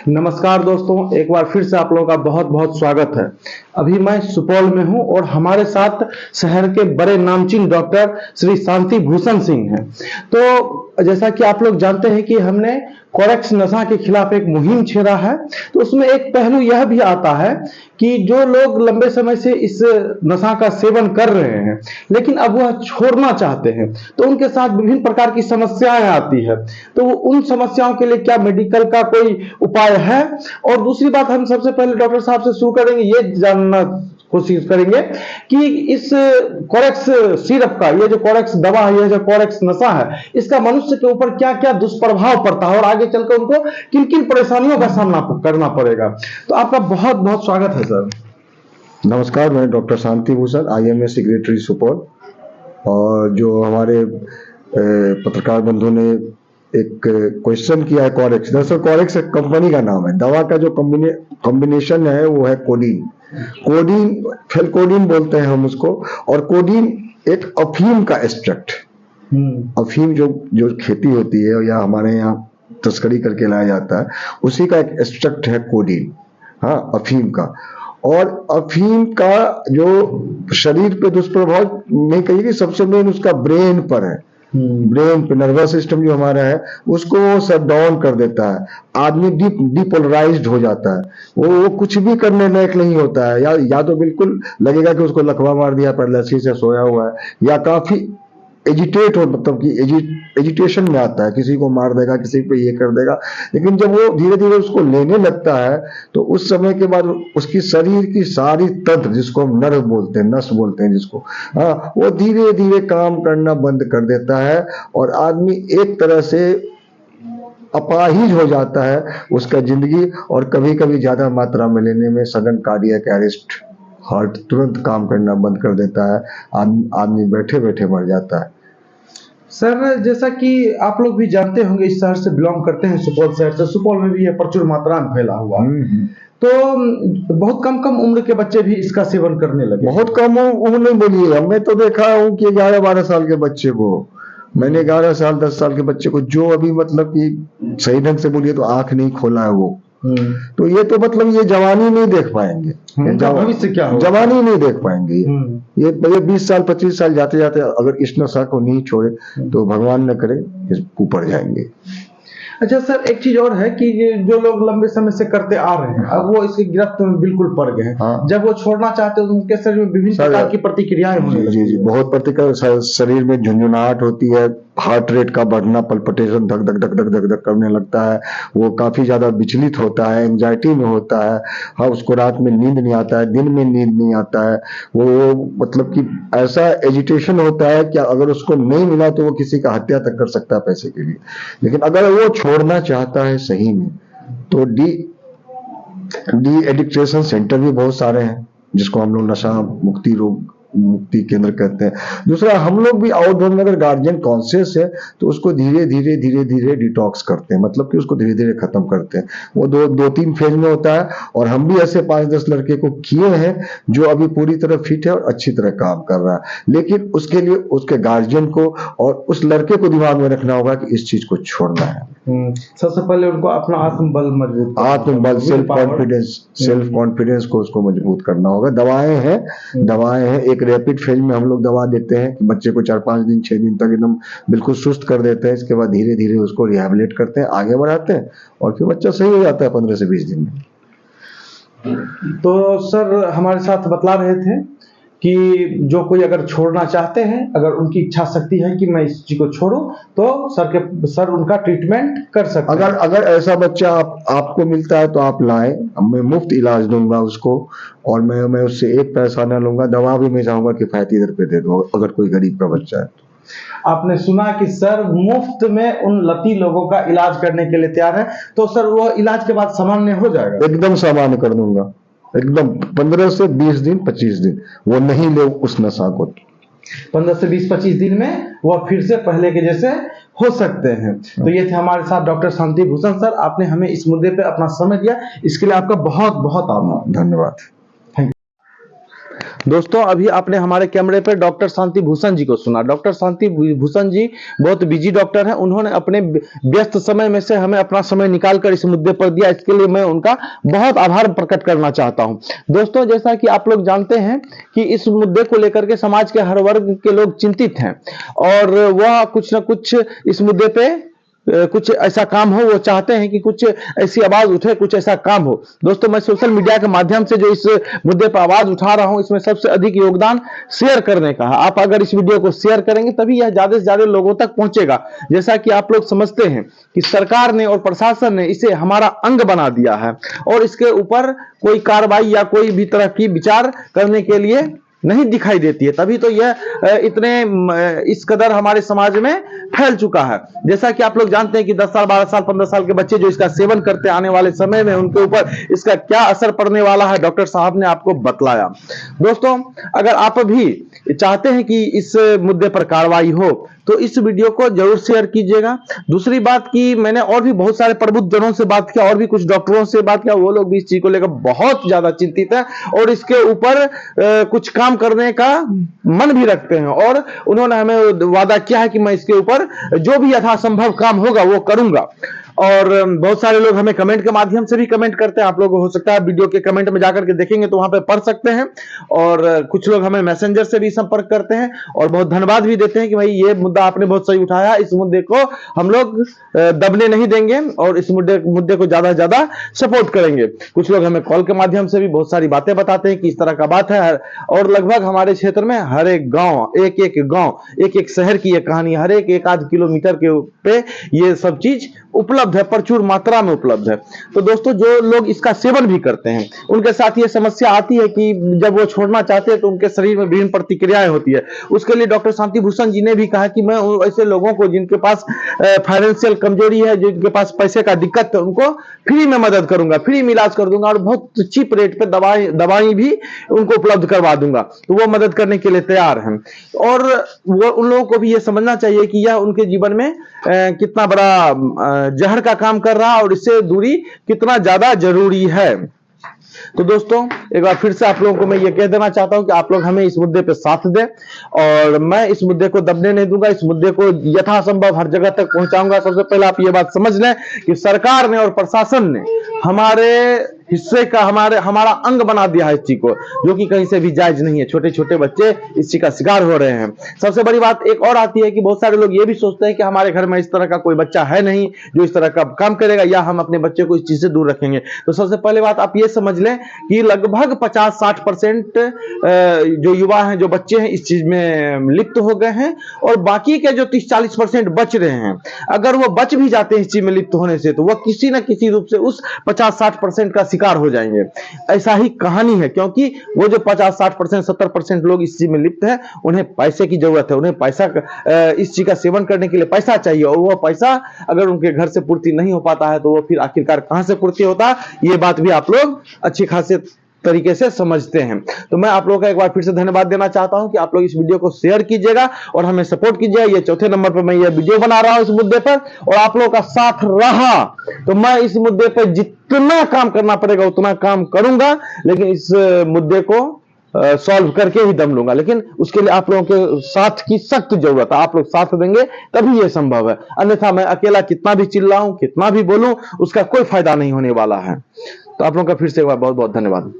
नमस्कार दोस्तों, एक बार फिर से आप लोगों का बहुत बहुत स्वागत है। अभी मैं सुपौल में हूं और हमारे साथ शहर के बड़े नामचीन डॉक्टर श्री शांति भूषण सिंह हैं। तो जैसा कि आप लोग जानते हैं कि हमने कोरेक्स नशा के खिलाफ एक मुहिम छेड़ा है, तो उसमें एक पहलू यह भी आता है कि जो लोग लंबे समय से इस नशा का सेवन कर रहे हैं लेकिन अब वह छोड़ना चाहते हैं, तो उनके साथ विभिन्न प्रकार की समस्याएं आती है। तो उन समस्याओं के लिए क्या मेडिकल का कोई उपाय है? और दूसरी बात, हम सबसे पहले डॉक्टर साहब से शुरू करेंगे, ये जानना कोशिश करेंगे कि इस कोरेक्स सिरप का, ये जो कोरेक्स दवा है, ये जो कोरेक्स नशा है, इसका मनुष्य के ऊपर क्या क्या दुष्प्रभाव पड़ता है और आगे चलकर उनको किन किन परेशानियों का सामना करना पड़ेगा। तो आपका बहुत बहुत स्वागत है सर। नमस्कार, मैं doctor Shanti Bhushan, IMA secretary Supaul. और जो हमारे पत्रकार बंधु ने एक क्वेश्चन किया है कोरेक्स, दरअसल कोरेक्स एक कंपनी का नाम है। दवा का जो कॉम्बिनेशन है वो है कोडीन। फेलकोडीन बोलते हैं हम उसको। और कोडीन एक अफीम का एक्सट्रैक्ट, अफीम जो खेती होती है या हमारे यहाँ तस्करी करके लाया जाता है, उसी का एक एक्सट्रैक्ट है कोडीन। हाँ, अफीम का। और अफीम का जो शरीर पे दुष्प्रभाव नहीं कहिए कि सबसे मेन उसका ब्रेन पर है। ब्रेन पे नर्वस सिस्टम जो हमारा है उसको शट डाउन कर देता है। आदमी डिपोलराइज्ड हो जाता है। वो कुछ भी करने लायक नहीं होता है। या तो बिल्कुल लगेगा कि उसको लकवा मार दिया, पैरालिसिस से सोया हुआ है, या काफी एजिटेट हो, मतलब कि एजिटेशन में आता है, किसी को मार देगा, किसी पे ये कर देगा। लेकिन जब वो धीरे धीरे उसको लेने लगता है तो उस समय के बाद उसकी शरीर की सारी तंत्र, जिसको हम नर्व बोलते हैं, नस बोलते हैं जिसको, हाँ, वो धीरे धीरे काम करना बंद कर देता है और आदमी एक तरह से अपाहिज हो जाता है। उसका जिंदगी, और कभी कभी ज्यादा मात्रा में लेने में सडन कार्डियक अरेस्ट, हार्ट तुरंत काम करना बंद कर देता है। आदमी बैठे बैठे मर जाता है। सर, जैसा कि आप लोग भी जानते होंगे, इस शहर से बिलोंग करते हैं, सुपौल शहर से। सुपौल में भी यह प्रचुर मात्रा में फैला हुआ है। तो बहुत कम कम उम्र के बच्चे भी इसका सेवन करने लगे। बहुत कम उम्र नहीं बोलिए, हमने तो देखा हूँ कि 11-12 साल के बच्चे को, मैंने 11 साल 10 साल के बच्चे को, जो अभी मतलब कि सही ढंग से बोलिए तो आंख नहीं खोला है वो, तो ये तो मतलब ये जवानी नहीं देख पाएंगे। भविष्य क्या होगा? जवानी नहीं देख पाएंगे। ये 20 साल 25 साल जाते जाते अगर इस नशा को नहीं छोड़े तो भगवान न करे ऊपर जाएंगे। अच्छा सर, एक चीज और है कि जो लोग लंबे समय से करते आ रहे हैं, अब वो इसकी गिरफ्त में बिल्कुल पड़ गए हैं। हाँ। जब वो छोड़ना चाहते हैं तो उनके शरीर में विभिन्न प्रकार की प्रतिक्रियाएं होने लगती हैं। जी, बहुत प्रतिक्रिया, शरीर में झुंझुनाहट होती है, हार्ट रेट का बढ़ना, पल्पिटेशन, धक धक धक धक धक धक करने लगता है। वो काफी ज्यादा विचलित होता है, एंजाइटी में होता है। हाँ, उसको रात में नींद नहीं आता है, दिन में नींद नहीं आता है। वो मतलब कि ऐसा एजिटेशन होता है कि अगर उसको नहीं मिला तो वो किसी का हत्या तक कर सकता है पैसे के लिए। लेकिन अगर वो छोड़ना चाहता है सही में, तो डी एडिक्टेशन सेंटर भी बहुत सारे हैं, जिसको हम लोग नशा मुक्ति केंद्र कहते हैं। दूसरा, हम लोग भी आउटडोर में अगर गार्जियन कॉन्शियस है तो उसको धीरे धीरे डिटॉक्स करते हैं, मतलब कि उसको धीरे धीरे खत्म करते हैं। वो दो तीन फेज में होता है। और हम भी ऐसे 5-10 लड़के को किए हैं जो अभी पूरी तरह फिट है और अच्छी तरह काम कर रहा है। लेकिन उसके लिए उसके गार्जियन को और उस लड़के को दिमाग में रखना होगा कि इस चीज को छोड़ना है। सबसे पहले उनको अपना आत्मबल, सेल्फ कॉन्फिडेंस को उसको मजबूत करना होगा। दवाएं हैं। एक रैपिड फेज में हम लोग दवा देते हैं कि बच्चे को 4-5 दिन 6 दिन तक एकदम बिल्कुल सुस्त कर देते हैं। इसके बाद धीरे धीरे उसको रिहैबिलिट करते हैं, आगे बढ़ाते हैं, और फिर बच्चा सही हो जाता है 15 से 20 दिन में। तो सर, हमारे साथ बतला रहे थे कि जो कोई अगर छोड़ना चाहते हैं, अगर उनकी इच्छा शक्ति है कि मैं इस चीज को छोड़ूं, तो सर उनका ट्रीटमेंट कर सकते हैं। अगर ऐसा बच्चा आपको मिलता है तो आप लाएं, मैं मुफ्त इलाज दूंगा उसको, और मैं उससे एक पैसा न लूंगा। दवा भी मैं चाहूंगा किफायती दर पे दे दूं अगर कोई गरीब का बच्चा है तो। आपने सुना कि सर मुफ्त में उन लती लोगों का इलाज करने के लिए तैयार है। तो सर, वो इलाज के बाद सामान्य हो जाएगा? एकदम सामान्य कर दूंगा, एकदम 15 से 20 दिन 25 दिन वो नहीं ले उस नशा को, 15 से 20-25 दिन में वो फिर से पहले के जैसे हो सकते हैं। तो ये थे हमारे साथ डॉक्टर शांति भूषण सर। आपने हमें इस मुद्दे पे अपना समय दिया, इसके लिए आपका बहुत बहुत आभार। धन्यवाद। दोस्तों अभी आपने हमारे कैमरे पर डॉक्टर शांति भूषण जी को सुना। डॉक्टर शांति भूषण जी बहुत बिजी डॉक्टर हैं। उन्होंने अपने व्यस्त समय में से हमें अपना समय निकालकर इस मुद्दे पर दिया, इसके लिए मैं उनका बहुत आभार प्रकट करना चाहता हूं। दोस्तों जैसा कि आप लोग जानते हैं कि इस मुद्दे को लेकर के समाज के हर वर्ग के लोग चिंतित हैं और वह कुछ ना कुछ इस मुद्दे पे कुछ ऐसा काम हो, वो चाहते हैं कि कुछ ऐसी आवाज उठे, कुछ ऐसा काम हो। दोस्तों मैं सोशल मीडिया के माध्यम से जो इस मुद्दे पर आवाज उठा रहा हूं, इसमें सबसे अधिक योगदान शेयर करने का है। आप अगर इस वीडियो को शेयर करेंगे तभी यह ज्यादा से ज्यादा लोगों तक पहुंचेगा। जैसा कि आप लोग समझते हैं कि सरकार ने और प्रशासन ने इसे हमारा अंग बना दिया है और इसके ऊपर कोई कार्रवाई या कोई भी तरह की विचार करने के लिए नहीं दिखाई देती है, तभी तो यह इतने इस कदर हमारे समाज में फैल चुका है। जैसा कि आप लोग जानते हैं कि 10 साल 12 साल 15 साल के बच्चे जो इसका सेवन करते आने वाले समय में उनके ऊपर इसका क्या असर पड़ने वाला है, डॉक्टर साहब ने आपको बतलाया। दोस्तों अगर आप भी चाहते हैं कि इस मुद्दे पर कार्रवाई हो तो इस वीडियो को जरूर शेयर कीजिएगा। दूसरी बात कि मैंने और भी बहुत सारे प्रबुद्ध जनों से बात किया और भी कुछ डॉक्टरों से बात किया, वो लोग भी इस चीज को लेकर बहुत ज्यादा चिंतित हैं और इसके ऊपर कुछ काम करने का मन भी रखते हैं और उन्होंने हमें वादा किया है कि मैं इसके ऊपर जो भी यथासंभव काम होगा वो करूंगा। और बहुत सारे लोग हमें कमेंट के माध्यम से भी कमेंट करते हैं। आप लोग हो सकता है वीडियो के कमेंट में जाकर के देखेंगे तो वहां पे पढ़ सकते हैं। और कुछ लोग हमें मैसेंजर से भी संपर्क करते हैं और बहुत धन्यवाद भी देते हैं कि भाई ये मुद्दा आपने बहुत सही उठाया, इस मुद्दे को हम लोग दबने नहीं देंगे और इस मुद्दे को ज्यादा से ज्यादा सपोर्ट करेंगे। कुछ लोग हमें कॉल के माध्यम से भी बहुत सारी बातें बताते हैं कि इस तरह का बात है और लगभग हमारे क्षेत्र में हर एक गांव, एक एक शहर की यह कहानी, हर एक आध किलोमीटर के पे ये सब चीज उपलब्ध है, प्रचुर मात्रा में उपलब्ध है। तो दोस्तों जो लोग इसका सेवन भी करते हैं उनके साथ ये समस्या आती है कि जब वो छोड़ना चाहते हैं तो उनके शरीर में विभिन्न प्रतिक्रियाएं होती है। उसके लिए डॉक्टर शांति भूषण जी ने भी कहा कि मैं ऐसे लोगों को जिनके पास फाइनेंशियल कमजोरी है, जिनके पास पैसे का दिक्कत है, उनको फ्री में मदद करूंगा, फ्री में इलाज कर दूंगा और बहुत चीप रेट पे दवाई भी उनको उपलब्ध करवा दूंगा। तो वो मदद करने के लिए तैयार हैं और वो उन लोगों को भी ये समझना चाहिए कि यह उनके जीवन में कितना बड़ा जहर का काम कर रहा है और इससे दूरी कितना ज्यादा जरूरी है। तो दोस्तों एक बार फिर से आप लोगों को मैं ये कह देना चाहता हूं कि आप लोग हमें इस मुद्दे पे साथ दें और मैं इस मुद्दे को दबने नहीं दूंगा, इस मुद्दे को यथासंभव हर जगह तक पहुंचाऊंगा। सबसे पहले आप ये बात समझ लें कि सरकार ने और प्रशासन ने हमारे हिस्से का हमारा अंग बना दिया है इस चीज को, जो कि कहीं से भी जायज नहीं है। छोटे छोटे बच्चे इस चीज का शिकार हो रहे हैं। सबसे बड़ी बात एक और आती है कि बहुत सारे लोग ये भी सोचते हैं कि हमारे घर में इस तरह का कोई बच्चा है नहीं जो इस तरह का काम करेगा या हम अपने बच्चे को इस चीज से दूर रखेंगे। तो सबसे पहले बात आप ये समझ लें कि लगभग 50-60% जो युवा हैं, जो बच्चे हैं, इस चीज में लिप्त हो गए हैं और बाकी के जो 30-40% बच रहे हैं, अगर वो बच भी जाते हैं इस चीज में लिप्त होने से तो वह किसी न किसी रूप से उस 50-60% का शिकार हो जाएंगे। ऐसा ही कहानी है, क्योंकि वो जो 50-60% 70% लोग इस चीज में लिप्त है, उन्हें पैसे की जरूरत है, उन्हें पैसा इस चीज का सेवन करने के लिए पैसा चाहिए और वो पैसा अगर उनके घर से पूर्ति नहीं हो पाता है तो वो फिर आखिरकार कहां से पूर्ति होता है, ये बात भी आप लोग अच्छी खासी तरीके से समझते हैं। तो मैं आप लोगों का एक बार फिर से धन्यवाद देना चाहता हूं कि आप लोग इस वीडियो को शेयर कीजिएगा और हमें सपोर्ट कीजिएगा। ये चौथे नंबर पर मैं ये वीडियो बना रहा हूं इस मुद्दे पर और आप लोगों का साथ रहा तो मैं इस मुद्दे पर जितना काम करना पड़ेगा उतना काम करूंगा, लेकिन इस मुद्दे को सॉल्व करके ही दम लूंगा। लेकिन उसके लिए आप लोगों के साथ की सख्त जरूरत है। आप लोग साथ देंगे तभी यह संभव है, अन्यथा मैं अकेला कितना भी चिल्लाऊं, कितना भी बोलूं, उसका कोई फायदा नहीं होने वाला है। तो आप लोगों का फिर से एक बार बहुत बहुत धन्यवाद।